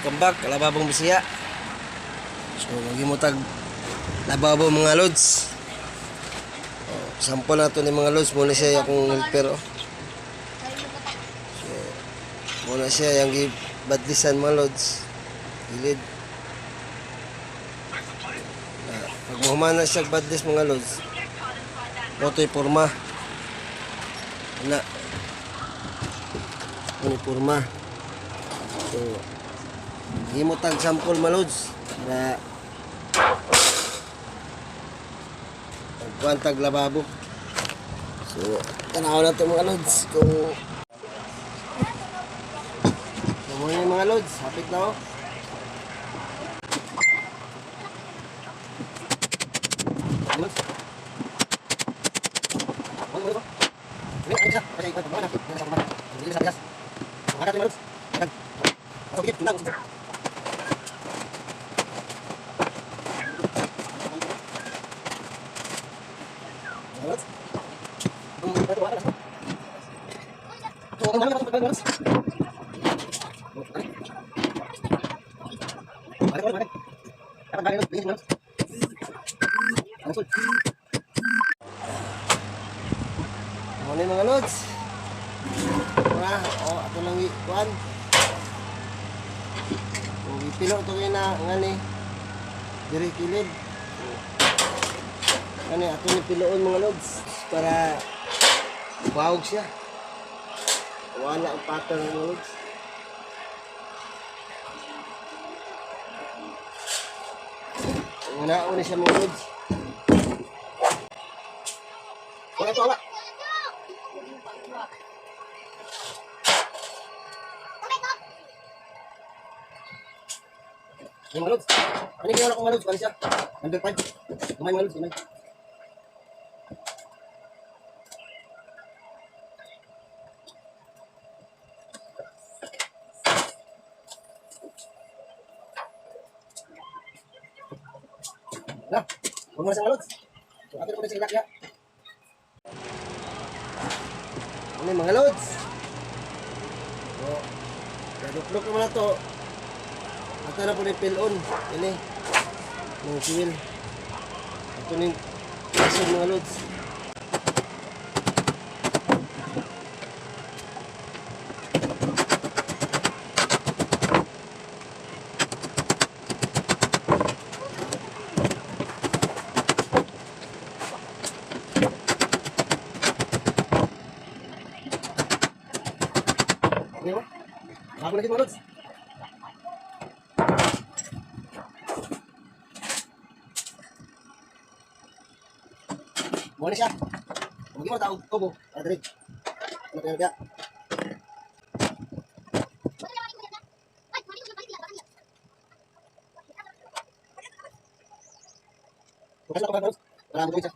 welcome back, Lababong Bisaya. So, magimutag lababo mga lods. Sample na ito ni mga lods. Muna siya yung helper. So, muna siya yung badlisan mga lods. Gilid. Pag mahumana siya badlis mga lods, oto'y porma. Wala. Uniforma. So, himutag sample malods para magkuhantag lababo. So, tanaw na ito mga lods kung muna yung mga lods. Hapit na o. Ano yung mga lods? Ito lang ikuan. Ipilo ito kayo na ngani diri kilid. Ngani ato ni piloon mga lods para bawog siya. Wala ang pattern mga lods. Wala siya mga lods. Wala ito, wala. Yung mga lods. Ano yung kaya ko mga lods? Kali siya? Number 5. Kumay mga lods. Kumay. Nah, huwag mo na sa mga lods. So, atin ko na sa ilakya. Ano yung mga lods? So, naduklok naman na ito. Ito na po na yung pill-on. Ini. Yung fuel. Ito na yung kaso mga lods. Okay ba? Bago na dito mga lods. Muna siya. Huwag mo tawag tubo. Para dali. Ano tayo kaya? Bukas na ito mga lods. Wala ang buhay siya.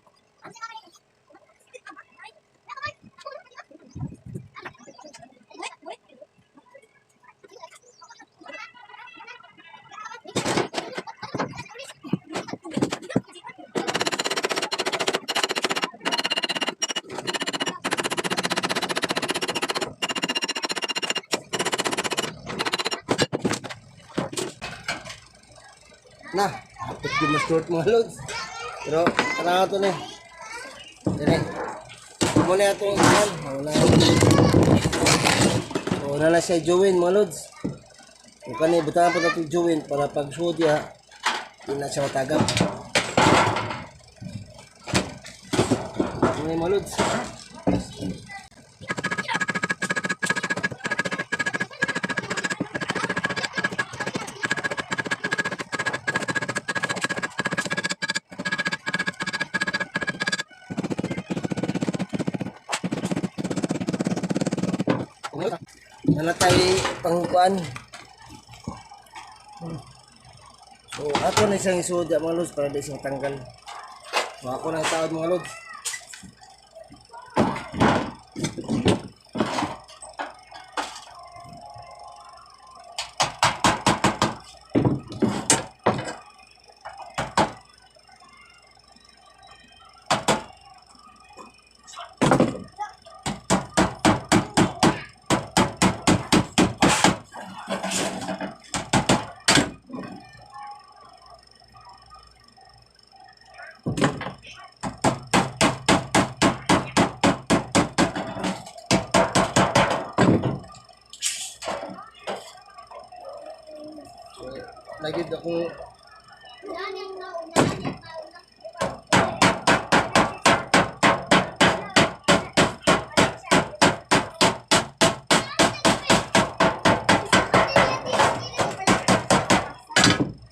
Nah, hapit yung mas short mga lods. Pero, tanaw ito na. Dili. Muna ito yung ikan. Wala na siya join mga lods. Kung kanina, butaan po natin join para pag suod ya, hindi na siya matagap. Ano yung mga lods? Wala tayo pangkuan. So, ako na isang isuod mga lods para di siyang tanggal. So, ako na itaod mga lods. gid akong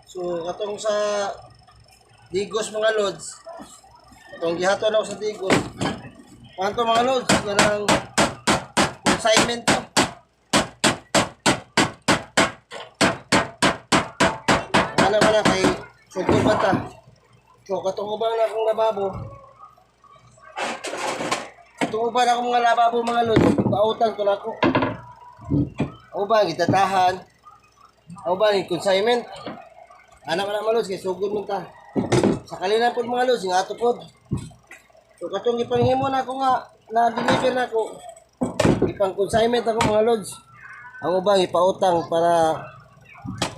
so katong sa Digos mga lods. Itong gihaton ako sa Digos. Kanto mga lods, ganang consignment to. Ano naman na kay sugod ba ta? So katong ubang na akong lababo. Katong ubang na akong mga lababo mga lods. Pautang to na ako. Ubang itatahan. Ubang consignment. Anak ka na mga lods, kaya sugod mo ta. Sa kalinan po mga lods, yung ato po. So katong ipanghimo na ako nga, na-deliver na ako. Ipang-consignment ako mga lods. Ang ubang ipautang para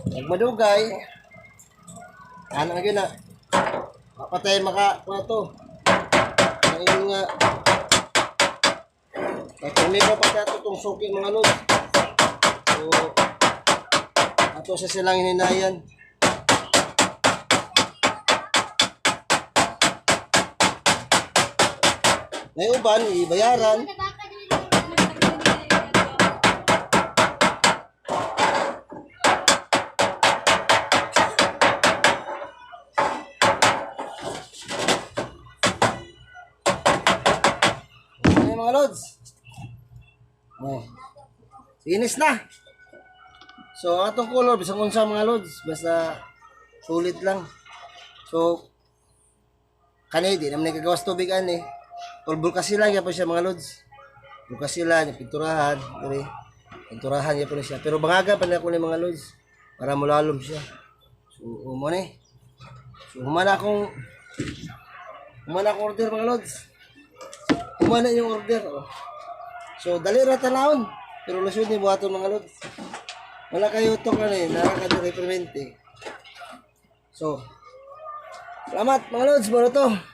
magmadugay. Anak na yun na. Papatay maka to. Ngayon nga. Katong may papatay ito itong suki mga lods. So, ato sa silang hininayan. Ngayon uban, ibayaran. Ngayon mga lods. Oh. Finish na. So, atong color, bisang unsa mga lods. Basta, sulit lang. So, kanay, di naman nagkagawas tubig ani. Bulbul kasi lang yan po siya mga lods. Bulbul kasi lang, yung pinturahan. Pinturahan yan po na siya. Pero bangaga pa na ako ng mga lods. Para mulalom siya. So, umana eh. So, humana akong order mga lods. Humana yung order. Oh. So, dali ra tanawon. Pero lusod ni buhaton mga lods. Wala kayo ito ka na eh. Nakakadiri permente. So, salamat mga lods. Maro to.